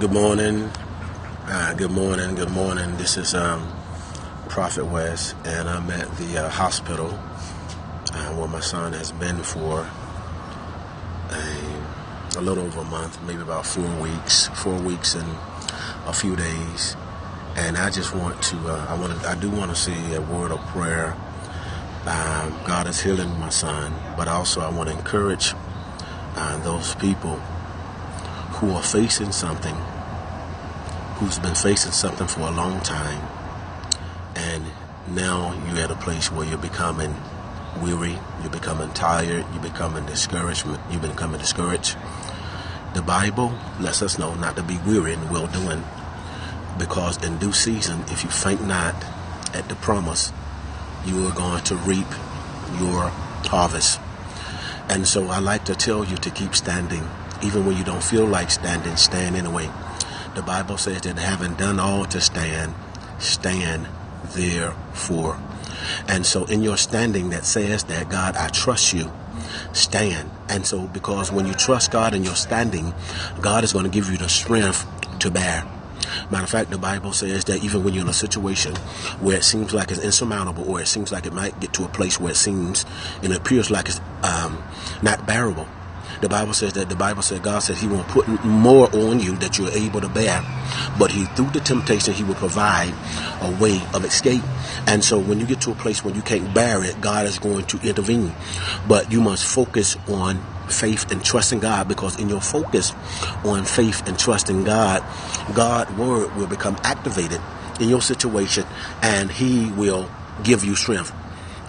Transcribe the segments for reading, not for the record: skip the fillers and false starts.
Good morning. Good morning. Good morning. This is Prophet West, and I'm at the hospital where my son has been for a little over a month, maybe about 4 weeks, 4 weeks and a few days. And I just want to, I do want to say a word of prayer. God is healing my son, but also I want to encourage those people who are facing something, who's been facing something for a long time, and now you're at a place where you're becoming weary, you're becoming tired, you're becoming discouraged. The Bible lets us know not to be weary in well-doing, because in due season, if you faint not at the promise, you are going to reap your harvest. And so I like to tell you to keep standing. Even when you don't feel like standing, stand anyway. The Bible says that having done all to stand, stand therefore. And so in your standing, that says that, God, I trust you. Stand. And so because when you trust God in your standing, God is going to give you the strength to bear. Matter of fact, the Bible says that even when you're in a situation where it seems like it's insurmountable, or it seems like it might get to a place where it appears like it's not bearable, the Bible says God said he won't put more on you that you're able to bear, but through the temptation, he will provide a way of escape. And so when you get to a place where you can't bear it, God is going to intervene. But you must focus on faith and trust in God, because in your focus on faith and trust in God, God's word will become activated in your situation, and he will give you strength.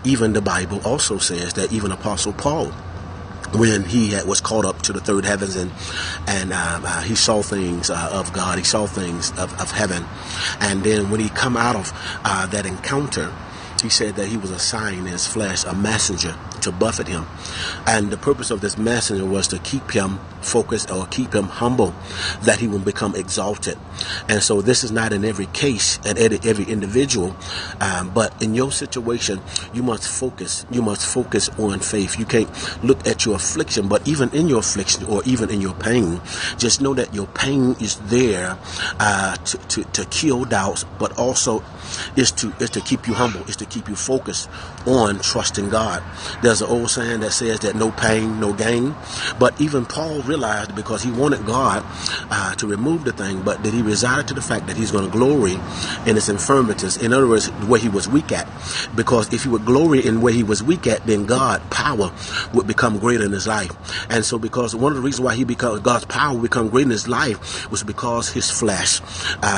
Even the Bible also says that even Apostle Paul, when he was caught up to the third heavens and he saw things of God, he saw things of heaven, and then when he come out of that encounter, he said that he was assigned in his flesh a messenger to buffet him. And the purpose of this messenger was to keep him focused, or keep him humble, that he will become exalted. And so this is not in every case and every individual, but in your situation, you must focus. You must focus on faith. You can't look at your affliction, but even in your affliction, or even in your pain, just know that your pain is there to kill doubts, but also is to keep you humble, is to keep you focused on trusting God. There's an old saying that says that no pain, no gain. But even Paul realized, because he wanted God to remove the thing, but that he resided to the fact that he's going to glory in his infirmities. In other words, where he was weak at. Because if he would glory in where he was weak at, then God's power would become greater in his life. And so because one of the reasons why God's power would become greater in his life was because his flesh,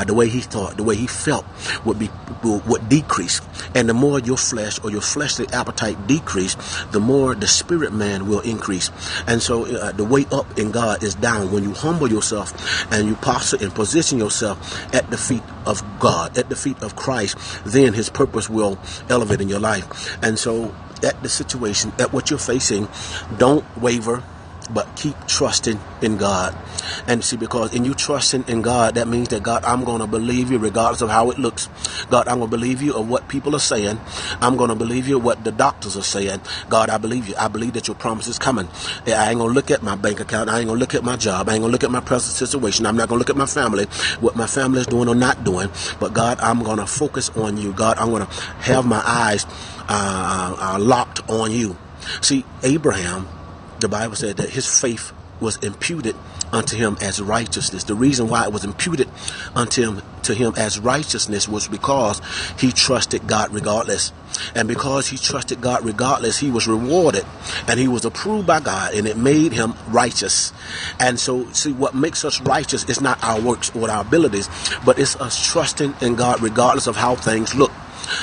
the way he thought, the way he felt would decrease. And the more your flesh or your fleshly appetite decrease, the more the spirit man will increase. And so the way up in God is down. When you humble yourself and you posture and position yourself at the feet of God, at the feet of Christ, then his purpose will elevate in your life. And so at the situation, at what you're facing, don't waver, but keep trusting in God. And see, because in you trusting in God, that means that, God, I'm going to believe you regardless of how it looks. God, I'm going to believe you of what people are saying. I'm going to believe you of what the doctors are saying. God, I believe you. I believe that your promise is coming. I ain't going to look at my bank account. I ain't going to look at my job. I ain't going to look at my present situation. I'm not going to look at my family, what my family is doing or not doing. But God, I'm going to focus on you. God, I'm going to have my eyes locked on you. See, Abraham, the Bible said that his faith was imputed unto him as righteousness. The reason why it was imputed to him as righteousness was because he trusted God regardless. And because he trusted God regardless, he was rewarded and he was approved by God, and it made him righteous. And so, see, what makes us righteous is not our works or our abilities, but it's us trusting in God regardless of how things look.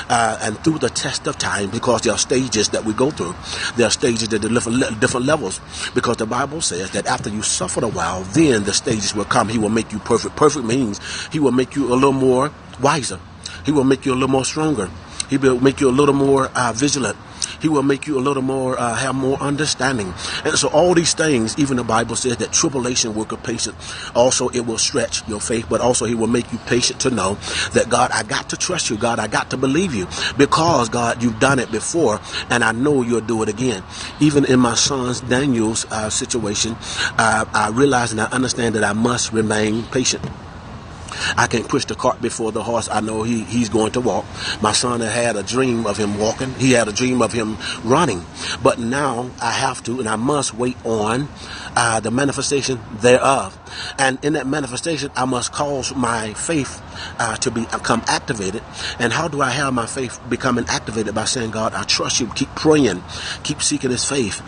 And through the test of time, because there are stages that we go through. There are stages that are different levels, because the Bible says that after you suffer a while, then the stages will come. He will make you perfect. Perfect means he will make you a little more wiser. He will make you a little more stronger. He will make you a little more vigilant. He will make you a little more, have more understanding. And so all these things, even the Bible says that tribulation worketh patience. Also, it will stretch your faith, but also he will make you patient to know that, God, I got to trust you. God, I got to believe you because, God, you've done it before, and I know you'll do it again. Even in my son's Daniel's situation, I realize and I understand that I must remain patient. I can't push the cart before the horse. I know he's going to walk. My son had a dream of him walking. He had a dream of him running. But now I have to and I must wait on the manifestation thereof. And in that manifestation, I must cause my faith to become activated. And how do I have my faith becoming activated? By saying, God, I trust you. Keep praying. Keep seeking his faith.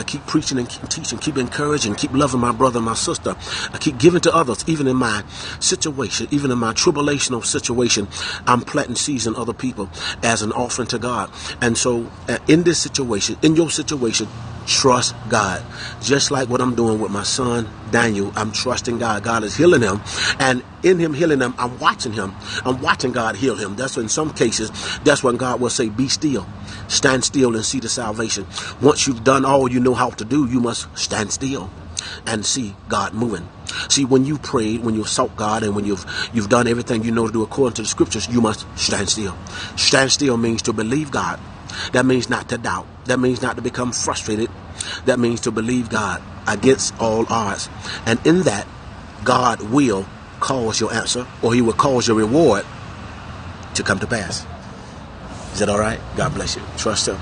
Keep preaching and keep teaching. Keep encouraging. Keep loving my brother and my sister. Keep giving to others, even in my situation, even in my tribulational situation. I'm planting seeds in other people as an offering to God. And so in this situation, in your situation, trust God. Just like what I'm doing with my son, Daniel, I'm trusting God. God is healing him. And in him healing him, I'm watching him. I'm watching God heal him. That's in some cases, that's when God will say, be still. Stand still and see the salvation. Once you've done all you know how to do, you must stand still and see God moving. See, when you prayed, when you sought God, and when you've done everything you know to do according to the scriptures, you must stand still. Stand still means to believe God. That means not to doubt. That means not to become frustrated. That means to believe God against all odds. And in that, God will cause your answer, or he will cause your reward to come to pass. Is that all right? God bless you. Trust him.